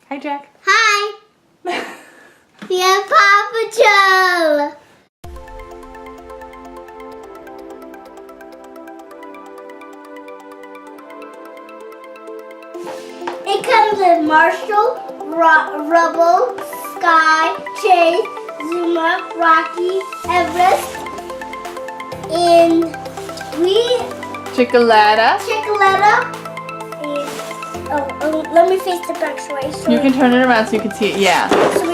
Hi, Jack. Hi. We are Paw Patrol. It comes with Marshall, Rubble, Skye, Chase, Zuma, Rocky, Everest, and Chickaletta. And let me face the back so I You can turn it around so you can see it. Yeah. so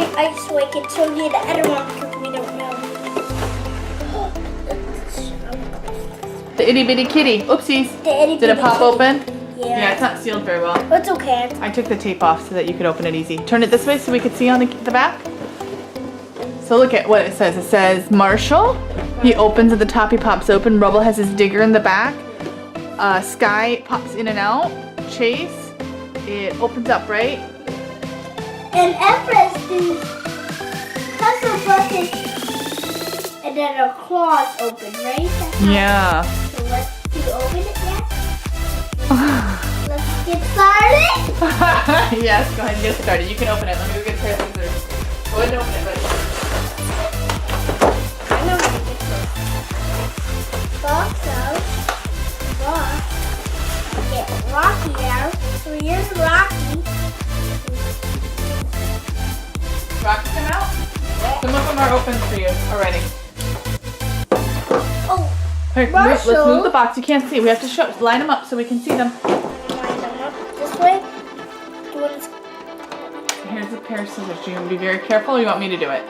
I can show you the other one because we don't know. The itty bitty kitty. Oopsies. Did it pop open? Yeah, it's not sealed very well. It's okay. I took the tape off so that you could open it easy. Turn it this way so we could see on the back. So look at what it says. It says Marshall. He opens at the top, he pops open. Rubble has his digger in the back. Skye pops in and out. Chase, it opens up, right? And Everest is puzzle bucket and then our claws open, right? Yeah. So let's do open it yet? Let's get started. Yes, go ahead and get started. You can open it. Let me go get a pair of scissors. Go ahead and open it, buddy. I know how to get this. Box out. Box. Get Rocky out. So here's Rocky. Rocky, come out. Some of them are open for you already. Oh, Here, let's move the box. You can't see. We have to line them up so we can see them. line them up this way. Do you want to? Here's a pair of scissors. You can be very careful or you want me to do it?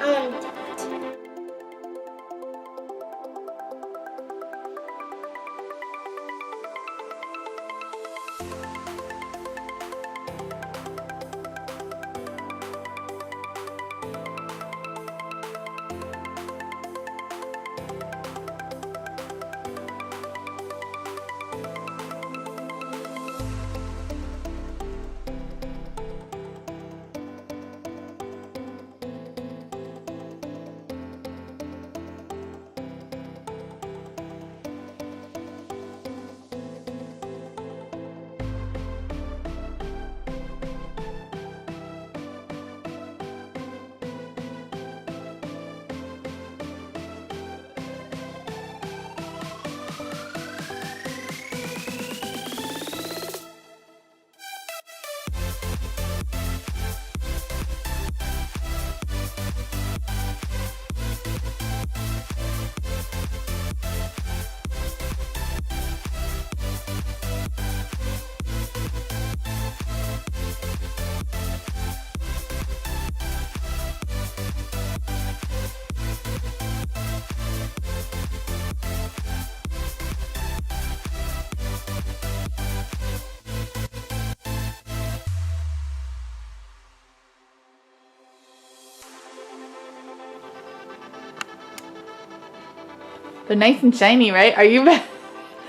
They're nice and shiny, right? Are you?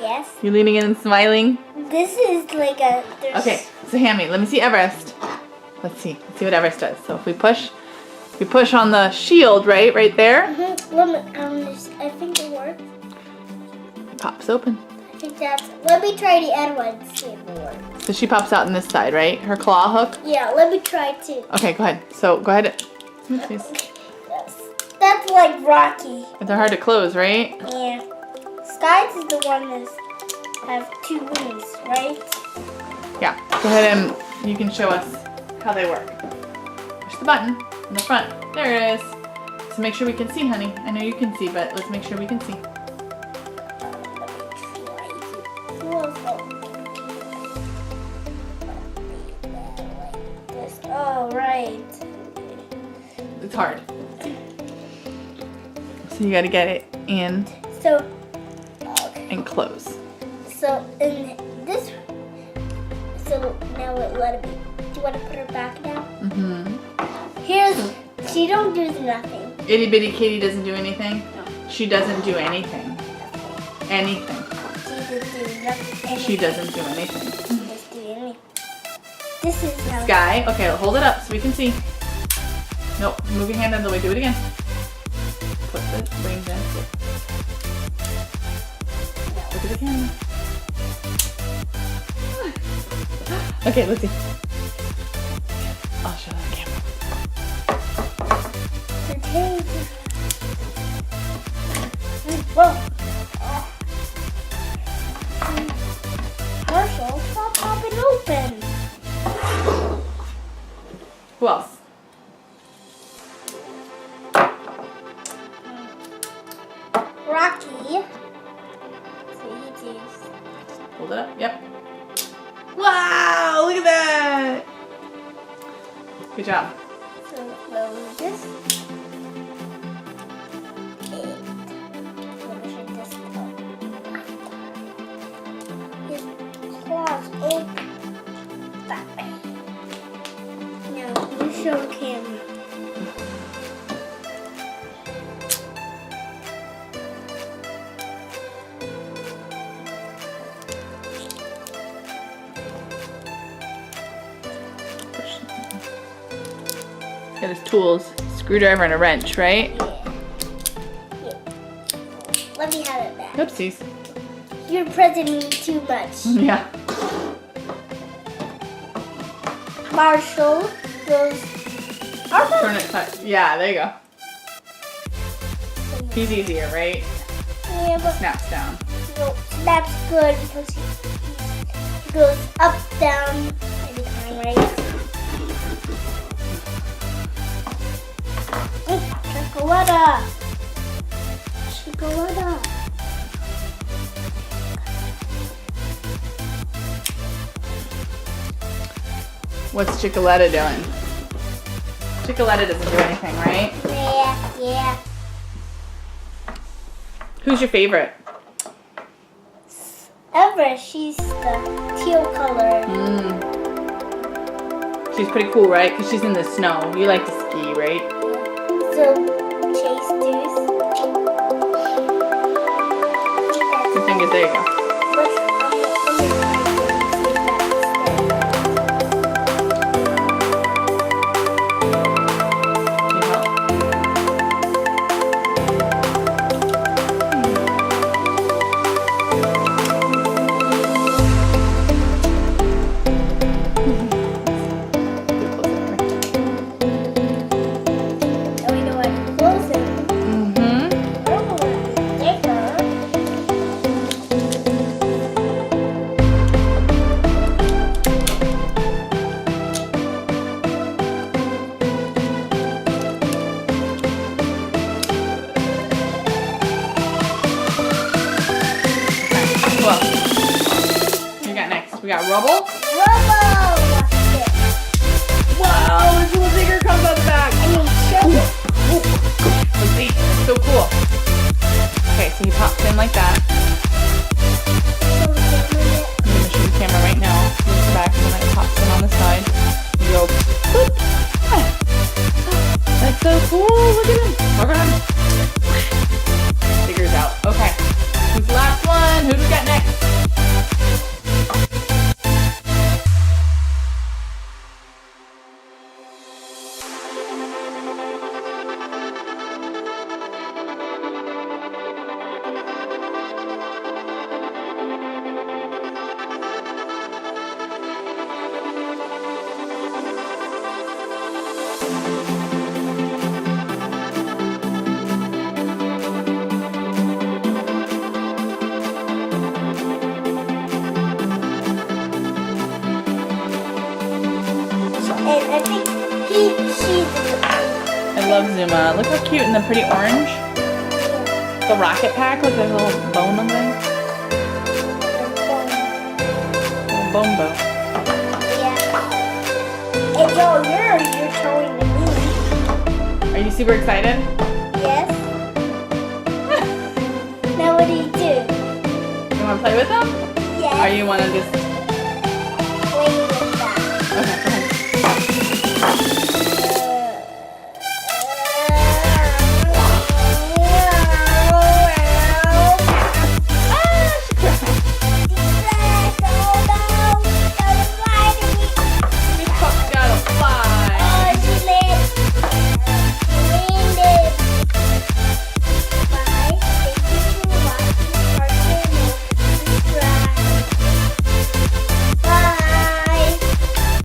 Yes. You leaning in and smiling? This is like a. Okay, so hand me. Let me see Everest. Let's see. Let's see what Everest does. So if we push on the shield, right there. I think it works. It pops open. I think that's. Let me try the other one to see if it works. So she pops out on this side, right? Her claw hook. Yeah, let me try too. Okay, go ahead. So go ahead. Oopsies. That's like Rocky. But they're hard to close, right? Yeah. Skye's is the one that have two wings, right? Yeah. Go ahead and you can show us how they work. Push the button in the front. There it is. So make sure we can see, honey. I know you can see, but let's make sure we can see. Oh, right. It's hard. So you gotta get it in and close. So in this, so now let it be. Do you want to put her back now? Mm-hmm. Here's, she don't do nothing. Itty bitty kitty doesn't do anything? No. She doesn't do anything. Anything. She doesn't do anything. She doesn't do anything. This is how. Skye, okay, hold it up so we can see. Nope, move your hand out of the way. Do it again. Put the wings in. Look at the camera. Okay, let's see. I'll show Whoa. Marshall, stop popping open. Who else? Rocky. So he Hold it up. Yep. Wow! Look at that. Good job. So what was this? His claws open that way. Now you show camera. Got his tools, screwdriver and a wrench, right? Yeah. Let me have it back. Oopsies. You're pressing me too much. Yeah. Marshall goes. Turn it side. Yeah, there you go. He's easier, right? Yeah, but Snaps down. no, that's good because he goes up, down, every time, right? Chickaletta. Chickaletta. What's Chickaletta doing? Chickaletta doesn't do anything, right? Yeah. Who's your favorite? Everest, she's the teal color. She's pretty cool, right? Because she's in the snow. You like to ski, right? So, Chase Deuce. Your fingers, there you go. Can you help? Oh, we know what to close it. Who else? Who you got next? We got Rubble. Rubble! Wow, this little digger comes out the back. Let's see. It's so cool. Okay, so he pops in like that. I'm gonna show the camera right now. Here's the back, and then it pops in on the side. You go, boop. That's so cool. Look at him. Look at him. Digger's out. Okay. Who's the last one? Who do we got next? And I think she's I love Zuma. Look how cute in the pretty orange. The rocket pack with a little bone on there. Little bone bow. Yeah. And you're showing to me. Are you super excited? Yes. Now what do? You want to play with them? Yes. Or you want to just